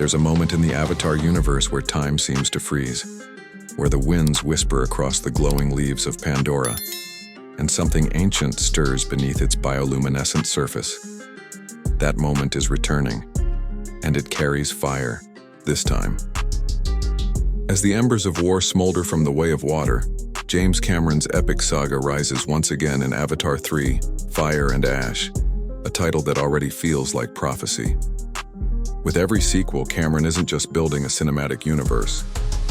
There's a moment in the Avatar universe where time seems to freeze, where the winds whisper across the glowing leaves of Pandora, and something ancient stirs beneath its bioluminescent surface. That moment is returning, and it carries fire, this time. As the embers of war smolder from the Way of Water, James Cameron's epic saga rises once again in Avatar 3, Fire and Ash, a title that already feels like prophecy. With every sequel, Cameron isn't just building a cinematic universe,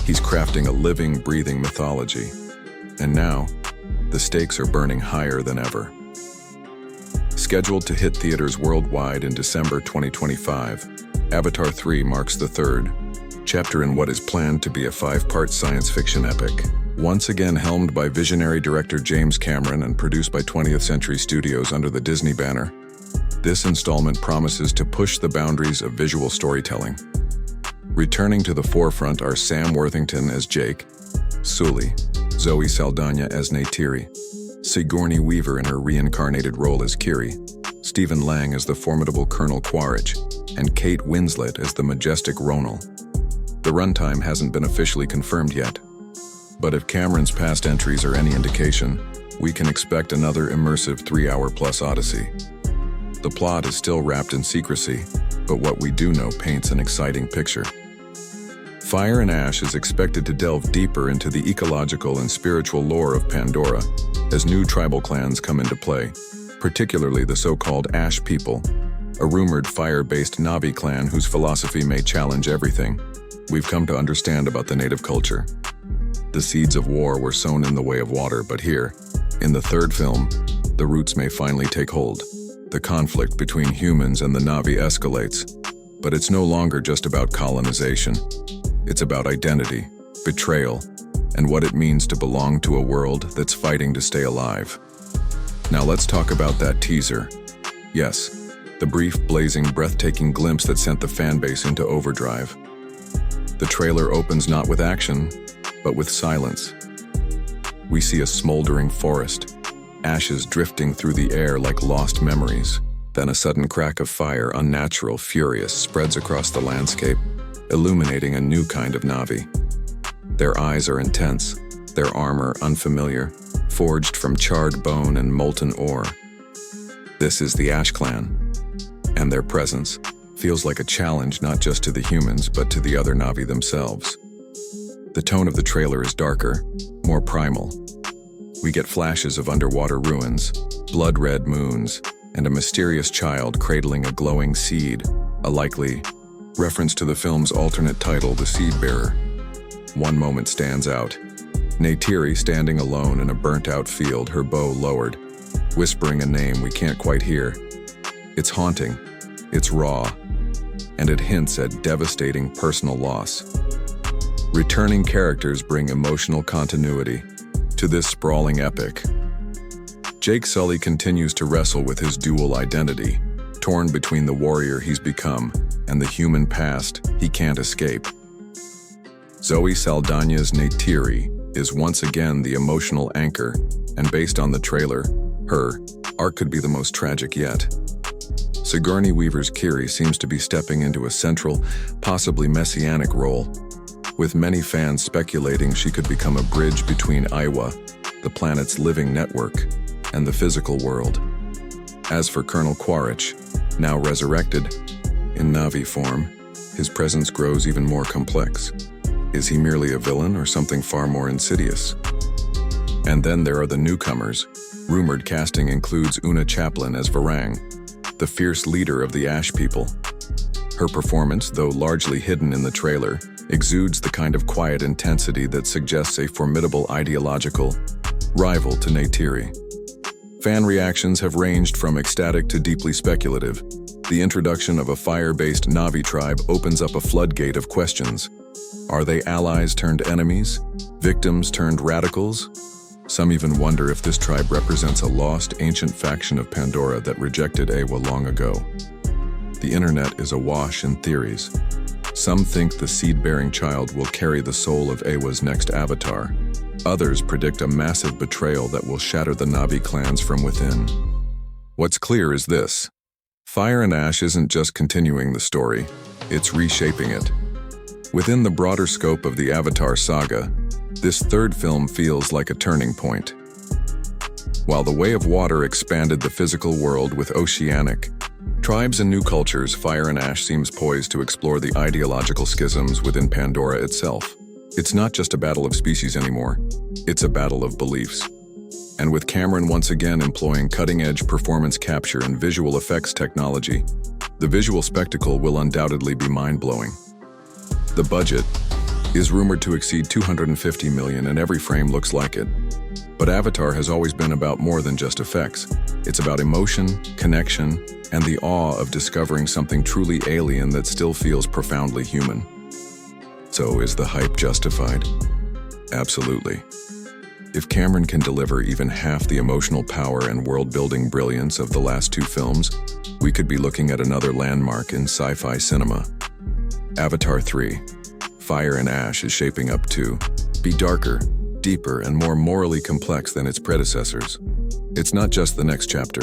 he's crafting a living, breathing mythology. And now, the stakes are burning higher than ever. Scheduled to hit theaters worldwide in December 2025, Avatar 3 marks the third chapter in what is planned to be a 5-part science fiction epic. Once again helmed by visionary director James Cameron and produced by 20th Century Studios under the Disney banner, this installment promises to push the boundaries of visual storytelling. Returning to the forefront are Sam Worthington as Jake Sully, Zoe Saldana as Neytiri, Sigourney Weaver in her reincarnated role as Kiri, Stephen Lang as the formidable Colonel Quaritch, and Kate Winslet as the majestic Ronal. The runtime hasn't been officially confirmed yet, but if Cameron's past entries are any indication, we can expect another immersive 3-hour-plus odyssey. The plot is still wrapped in secrecy, but what we do know paints an exciting picture. Fire and Ash is expected to delve deeper into the ecological and spiritual lore of Pandora as new tribal clans come into play, particularly the so-called Ash People, a rumored fire-based Na'vi clan whose philosophy may challenge everything we've come to understand about the native culture. The seeds of war were sown in the Way of Water, but here, in the third film, the roots may finally take hold. The conflict between humans and the Na'vi escalates, but it's no longer just about colonization. It's about identity, betrayal, and what it means to belong to a world that's fighting to stay alive. Now let's talk about that teaser. Yes, the brief, blazing, breathtaking glimpse that sent the fanbase into overdrive. The trailer opens not with action, but with silence. We see a smoldering forest, ashes drifting through the air like lost memories. Then a sudden crack of fire, unnatural, furious, spreads across the landscape, illuminating a new kind of Na'vi. Their eyes are intense, their armor unfamiliar, forged from charred bone and molten ore. This is the Ash Clan, and their presence feels like a challenge not just to the humans but to the other Na'vi themselves. The tone of the trailer is darker, more primal. We get flashes of underwater ruins, blood-red moons, and a mysterious child cradling a glowing seed, a likely reference to the film's alternate title, The Seed Bearer. One moment stands out. Neytiri standing alone in a burnt-out field, her bow lowered, whispering a name we can't quite hear. It's haunting, it's raw, and it hints at devastating personal loss. Returning characters bring emotional continuity to this sprawling epic. Jake Sully continues to wrestle with his dual identity, torn between the warrior he's become and the human past he can't escape. Zoe Saldana's Neytiri is once again the emotional anchor, and based on the trailer, her arc could be the most tragic yet. Sigourney Weaver's Kiri seems to be stepping into a central, possibly messianic role, with many fans speculating she could become a bridge between Iwa, the planet's living network, and the physical world. As for Colonel Quaritch, now resurrected in Na'vi form, his presence grows even more complex. Is he merely a villain or something far more insidious? And then there are the newcomers. Rumored casting includes Una Chaplin as Varang, the fierce leader of the Ash People. Her performance, though largely hidden in the trailer, exudes the kind of quiet intensity that suggests a formidable ideological rival to Neytiri. Fan reactions have ranged from ecstatic to deeply speculative. The introduction of a fire-based Na'vi tribe opens up a floodgate of questions. Are they allies turned enemies? Victims turned radicals? Some even wonder if this tribe represents a lost, ancient faction of Pandora that rejected Awa long ago. The internet is awash in theories. Some think the seed-bearing child will carry the soul of Awa's next avatar. Others predict a massive betrayal that will shatter the Na'vi clans from within. What's clear is this: Fire and Ash isn't just continuing the story, it's reshaping it. Within the broader scope of the Avatar saga, this third film feels like a turning point. While The Way of Water expanded the physical world with oceanic tribes and new cultures, Fire and Ash seems poised to explore the ideological schisms within Pandora itself. It's not just a battle of species anymore, it's a battle of beliefs. And with Cameron once again employing cutting-edge performance capture and visual effects technology, the visual spectacle will undoubtedly be mind-blowing. The budget is rumored to exceed $250 million, and every frame looks like it. But Avatar has always been about more than just effects. It's about emotion, connection, and the awe of discovering something truly alien that still feels profoundly human. So, is the hype justified? Absolutely. If Cameron can deliver even half the emotional power and world-building brilliance of the last two films, we could be looking at another landmark in sci-fi cinema. Avatar 3, Fire and Ash is shaping up to be darker, deeper, and more morally complex than its predecessors. It's not just the next chapter.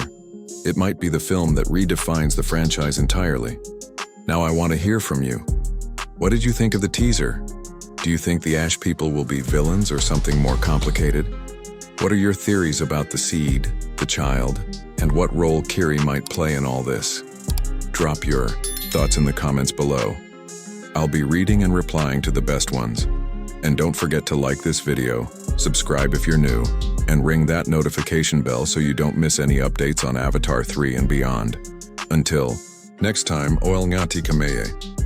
It might be the film that redefines the franchise entirely. Now I want to hear from you. What did you think of the teaser? Do you think the Ash people will be villains or something more complicated? What are your theories about the seed, the child, and what role Kiri might play in all this? Drop your thoughts in the comments below. I'll be reading and replying to the best ones. And don't forget to like this video, subscribe if you're new, and ring that notification bell so you don't miss any updates on Avatar 3 and beyond. Until next time, Oel Ngati Kameye.